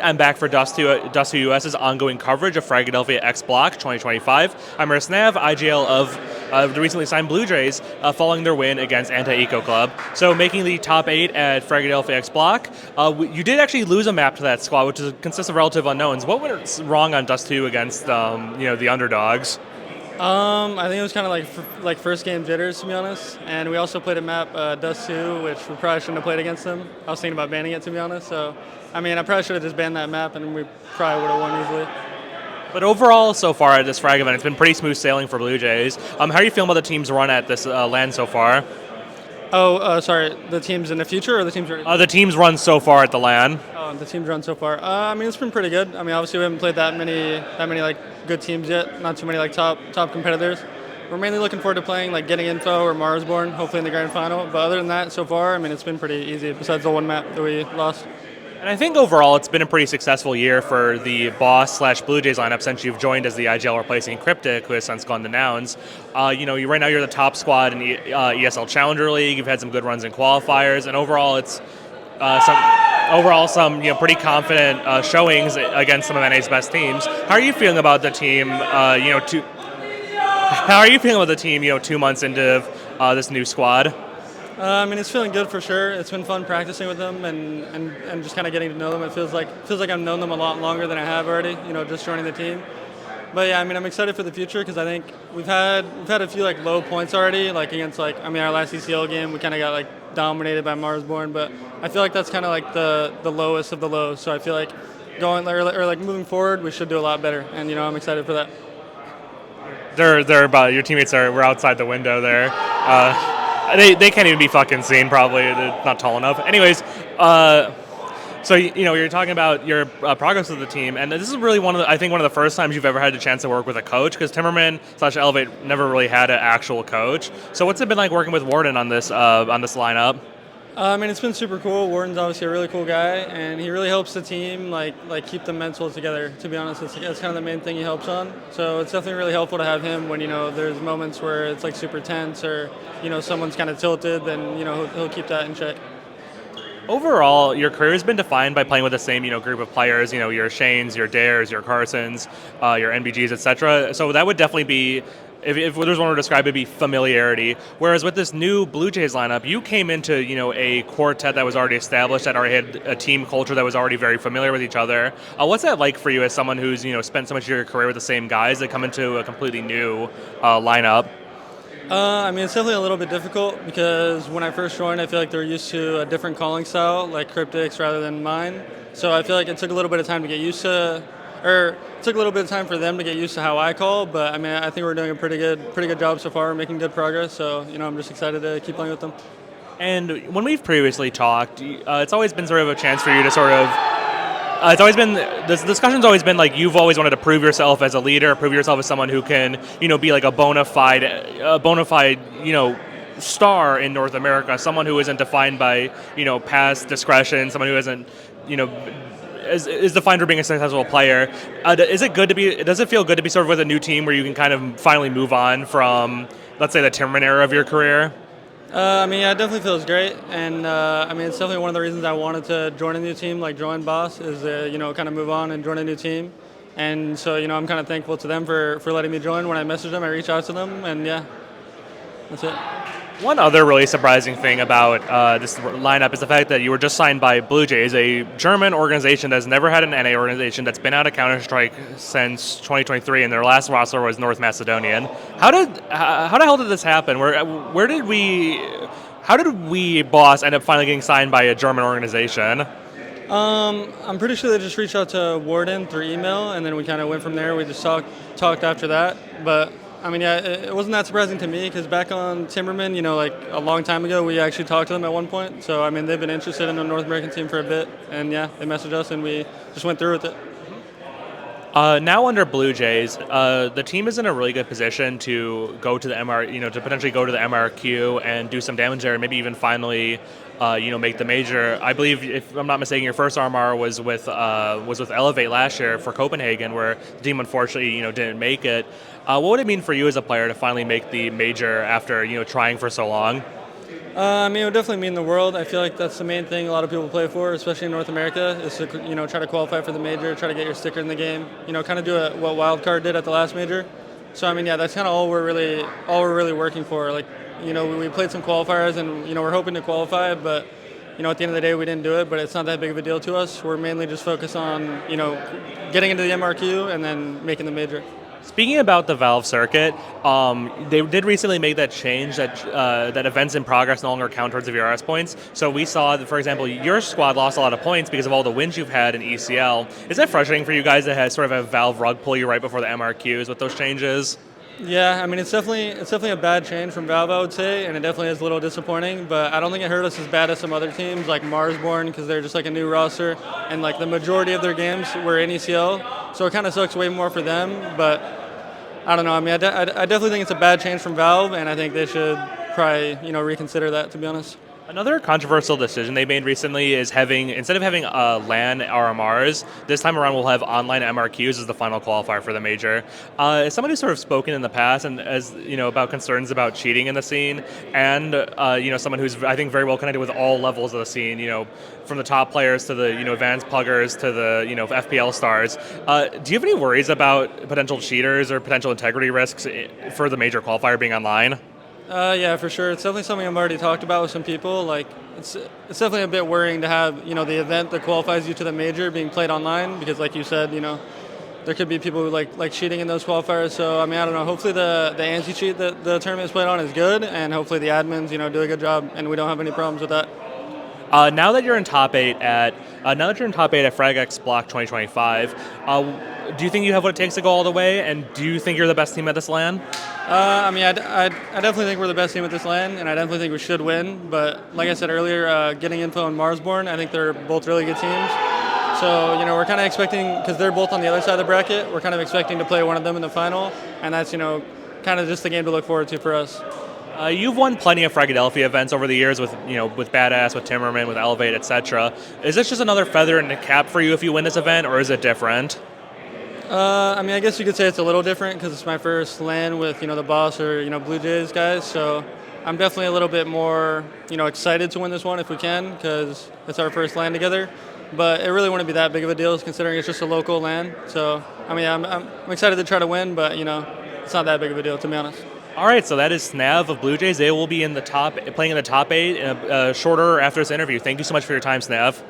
I'm back for Dust2 US's ongoing coverage of Fragadelphia X Block 2025. I'm your snav, IGL of the recently signed BLUEJAYS, following their win against Anti-Eco Club. So making the top 8 at Fragadelphia X Block, you did actually lose a map to that squad, which consists of relative unknowns. What went wrong on Dust2 against the underdogs? I think it was kind of like first game jitters, to be honest. And we also played a map, Dust2, which we probably shouldn't have played against them. I was thinking about banning it, to be honest. So, I probably should have just banned that map, and we probably would have won easily. But overall, so far at this Frag event, it's been pretty smooth sailing for BLUEJAYS. How are you feeling about the team's run at this LAN so far? Oh, sorry, the teams in the future or the teams already? The team's run so far at the LAN. Oh, the team's run so far. It's been pretty good. Obviously we haven't played that many like good teams yet. Not too many like top competitors. We're mainly looking forward to playing like Getting Info or Marsborn, hopefully in the grand final. But other than that, so far, it's been pretty easy. Besides the one map that we lost. And I think overall it's been a pretty successful year for the Boss/BLUEJAYS lineup since you've joined as the IGL replacing Cryptic, who has since gone to Nouns. Right now you're the top squad in the ESL Challenger League. You've had some good runs in qualifiers, and overall it's some pretty confident showings against some of NA's best teams. How are you feeling about the team? How are you feeling about the team? 2 months into this new squad. It's feeling good for sure. It's been fun practicing with them and just kind of getting to know them. It feels like I've known them a lot longer than I have already. Just joining the team. But yeah, I'm excited for the future because I think we've had a few like low points already. Like against our last ECL game, we kind of got like dominated by Marsborn. But I feel like that's kind of like the lowest of the lows. So I feel like moving forward, we should do a lot better. And I'm excited for that. They're about your teammates we're outside the window there. They can't even be fucking seen, probably. They're not tall enough. Anyways, so you're talking about your progress with the team, and this is really one of the first times you've ever had the chance to work with a coach, because timbermen/Elevate never really had an actual coach. So what's it been like working with Warden on this lineup? It's been super cool. Warden's obviously a really cool guy, and he really helps the team like keep the mental together. To be honest, that's kind of the main thing he helps on. So it's definitely really helpful to have him when there's moments where it's like super tense or someone's kind of tilted. Then he'll keep that in check. Overall, your career has been defined by playing with the same group of players. Your Shanes, your Dares, your Carsons, your NBGs, etc. So that would definitely be. If there's one to describe, it'd be familiarity. Whereas with this new BLUEJAYS lineup, you came into a quartet that was already established, that already had a team culture that was already very familiar with each other. What's that like for you as someone who's spent so much of your career with the same guys that come into a completely new lineup? It's definitely a little bit difficult because when I first joined, I feel like they're used to a different calling style, like Cryptic's rather than mine. So I feel like it took a little bit of time to get used to. It took a little bit of time for them to get used to how I call, but I think we're doing a pretty good job so far, making good progress. So I'm just excited to keep playing with them. And when we've previously talked, it's always been sort of a chance for you to sort of. It's always been this discussion's always been like you've always wanted to prove yourself as a leader, prove yourself as someone who can be like a bona fide star in North America, someone who isn't defined by past discretion, someone who isn't is defined for being a successful player. Does it feel good to be sort of with a new team where you can kind of finally move on from, let's say, the timbermen era of your career? It definitely feels great, and it's definitely one of the reasons I wanted to join a new team, like join Boss, is kind of move on and join a new team. And so I'm kind of thankful to them for letting me join. When I messaged them, I reached out to them, and yeah, that's it. One other really surprising thing about this lineup is the fact that you were just signed by BLUEJAYS, a German organization that's never had an NA organization, that's been out of Counter-Strike since 2023, and their last roster was North Macedonian. How the hell did this happen? How did we Boss end up finally getting signed by a German organization? I'm pretty sure they just reached out to Warden through email, and then we kind of went from there. We just talked after that, but. It wasn't that surprising to me because back on Timbermen, like a long time ago, we actually talked to them at one point. So, they've been interested in the North American team for a bit. And yeah, they messaged us and we just went through with it. Now under BLUEJAYS, the team is in a really good position to go to the to potentially go to the MRQ and do some damage there, and maybe even finally, make the major. I believe, if I'm not mistaken, your first RMR was with Elevate last year for Copenhagen, where the team unfortunately, didn't make it. What would it mean for you as a player to finally make the major after trying for so long? I mean, it would definitely mean the world. I feel like that's the main thing a lot of people play for, especially in North America, is to try to qualify for the major, try to get your sticker in the game. Kind of do what Wildcard did at the last major. So I mean, yeah, that's kind of all we're really working for. Like, we played some qualifiers, and we're hoping to qualify, but at the end of the day, we didn't do it. But it's not that big of a deal to us. We're mainly just focused on getting into the MRQ and then making the major. Speaking about the Valve circuit, they did recently make that change that that events in progress no longer count towards the VRS points. So we saw that, for example, your squad lost a lot of points because of all the wins you've had in ECL. Is that frustrating for you guys that has sort of a Valve rug pull you right before the MRQs with those changes? Yeah, I mean, it's definitely a bad change from Valve, I would say, and it definitely is a little disappointing. But I don't think it hurt us as bad as some other teams like Marsborn, because they're just like a new roster, and like the majority of their games were in ECL, so it kind of sucks way more for them. But I don't know. I mean, I definitely think it's a bad change from Valve, and I think they should probably reconsider that, to be honest. Another controversial decision they made recently is instead of having LAN RMRs, this time around we'll have online MRQs as the final qualifier for the major. As someone who's sort of spoken in the past and as about concerns about cheating in the scene, and someone who's I think very well connected with all levels of the scene, from the top players to the advanced pluggers to the FPL stars. Do you have any worries about potential cheaters or potential integrity risks for the major qualifier being online? Yeah, for sure. It's definitely something I've already talked about with some people. Like, it's definitely a bit worrying to have the event that qualifies you to the major being played online, because, like you said, there could be people who like cheating in those qualifiers. So I mean, I don't know. Hopefully the anti-cheat that the tournament is played on is good, and hopefully the admins do a good job, and we don't have any problems with that. Now that you're in top 8 at FragX Block 2025, do you think you have what it takes to go all the way? And do you think you're the best team at this LAN? I mean, I definitely think we're the best team at this LAN, and I definitely think we should win. But like I said earlier, getting info on Marsborn, I think they're both really good teams. So we're kind of expecting, because they're both on the other side of the bracket, we're kind of expecting to play one of them in the final, and that's kind of just the game to look forward to for us. You've won plenty of Fragadelphia events over the years with Badass, with Timbermen, with Elevate, etc. Is this just another feather in the cap for you if you win this event, or is it different? I mean, I guess you could say it's a little different because it's my first LAN with the boss or BLUEJAYS guys. So I'm definitely a little bit more excited to win this one if we can, because it's our first LAN together. But it really wouldn't be that big of a deal considering it's just a local LAN. So I mean, I'm excited to try to win, but it's not that big of a deal, to be honest. All right, so that is snav of BLUEJAYS. They will be playing in the top 8 shorter after this interview. Thank you so much for your time, snav.